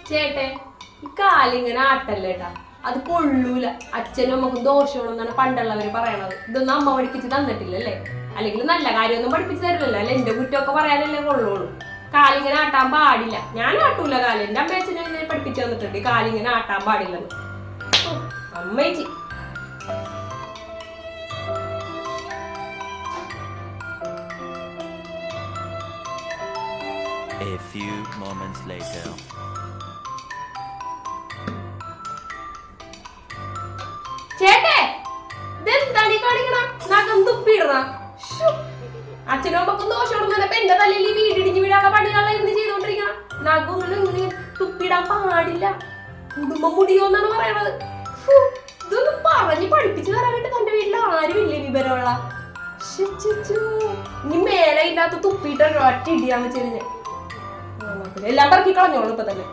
ചേട്ടെ ഈ കാലിങ്ങനെ ആട്ടല്ലേട്ടാ, അത് കൊള്ളൂല. അച്ഛനും അമ്മക്കും ദോഷമാണെന്നാണ് പണ്ടുള്ളവര് പറയണത്. ഇതൊന്നും അമ്മ പഠിപ്പിച്ച് തന്നിട്ടില്ലല്ലേ, അല്ലെങ്കിൽ നല്ല കാര്യമൊന്നും പഠിപ്പിച്ചു തരില്ലല്ലോ. അല്ലെ എന്റെ കുറ്റമൊക്കെ പറയാനല്ലേ കൊള്ളുള്ളൂ. കാലിങ്ങനെ ആട്ടാൻ പാടില്ല. ഞാൻ ആട്ടൂല കാല്. എന്റെ അമ്മയച്ഛനെ പഠിപ്പിച്ചു തന്നിട്ടുണ്ട് കാലിങ്ങനെ ആട്ടാൻ പാടില്ലെന്ന്. അമ്മേച്ചി A few moments later. ചേട്ടേ, ഇതെന്താണ് ഈ കാണിക്കണ? നഖം തുപ്പിയിടണ. അച്ഛനും അമ്മക്കും ദോഷം എന്റെ തലയിൽ വീടിടിഞ്ഞ് വീടാനുള്ള പണികളെ ഇരുന്ന് ചെയ്തോണ്ടിരിക്കണം. നഖം ഇങ്ങനെ തുപ്പിയിടാൻ പാടില്ല. കുടുംബം മുടിയോന്നാണ് പറയണത്. ഇതൊന്നും പറഞ്ഞ് പഠിപ്പിച്ചു തരാനായിട്ട് തന്റെ വീട്ടിൽ ആരുമില്ലേ വിവരമുള്ള? ഇനി മേലെ ഇല്ലാത്ത തുപ്പിയിട്ട് ഒറ്റ ഇടിയാൻ വെച്ചിരുന്നേ. എല്ലാം പറക്കി കളഞ്ഞോളൂ ഇപ്പൊ തന്നെ.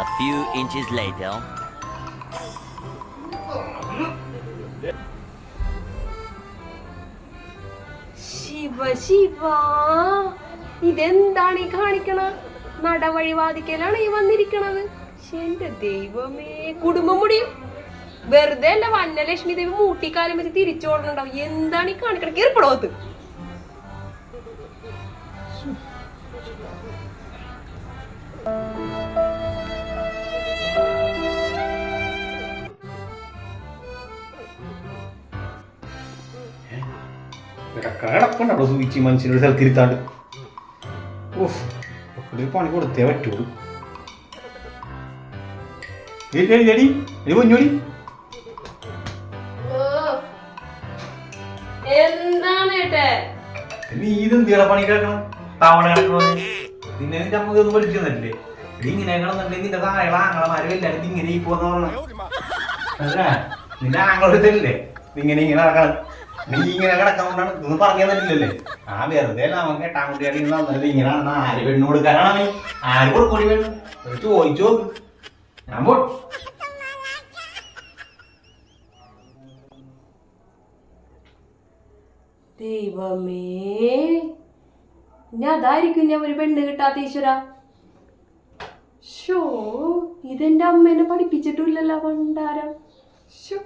A few inches later. Shiva Shiva, ഇതെന്താണ് ഈ കാണിക്കണ? നടവഴിവാദിക്കലാണ് ഈ വന്നിരിക്കണത്. എന്റെ ദൈവമേ, കുടുംബം മുടിയും. വെറുതെ അല്ല വന്നലക്ഷ്മി ദേവി മൂട്ടിക്കാലം വെച്ച് തിരിച്ചോടണുണ്ടാവും. എന്താണ് ഈ കാണിക്കണ? കീർപ്പടോത്ത് കിടപ്പുണ്ടോ സൂചിച്ച് മനുഷ്യനൊരു സ്ഥലത്തിരുത്താണ്ട്? പണി കൊടുത്തേ പറ്റുള്ളൂ. പൊന്നോടി, നീ ഇതെന്തിയാ പണി കിടക്കണം? തവണ കിടക്കണത് നിന്നെ നിന്റെ അമ്മക്ക് ഒന്നും പഠിപ്പിച്ചു തന്നില്ലേ? ഇങ്ങനെ കിടന്നുണ്ടെങ്കിൽ നിന്റെ താഴെ ആങ്ങളമാരും എല്ലാരും ഇങ്ങനെ ഈ പോന്ന നിന്റെ ആങ്ങളല്ലേ ഇങ്ങനെ ഇങ്ങനെ നടക്കണം. നീ ഇങ്ങനെ കിടക്കാണ്ടാണ് ഇതൊന്നും പറഞ്ഞു തന്നിട്ടില്ലല്ലേ? ആ വെറുതെ നമുക്ക് എട്ടാം കുട്ടിയാടി തന്നത് ഇങ്ങനെയാണ്. ആര് പെണ്ണു കൊടുക്കാനാണ്? ആര് കൊടുക്കൂടി പെണ്ണ്? ചോദിച്ചു നോക്ക്. ഞാൻ പോ. ദൈവമേ, ഞാൻ അതായിരിക്കും ഞാൻ ഒരു പെണ്ണ് കിട്ടാത്ത ഈശ്വര. ഷോ, ഇതെന്റെ അമ്മേനെ പഠിപ്പിച്ചിട്ടില്ലല്ലോ പണ്ടാരം. ഷോ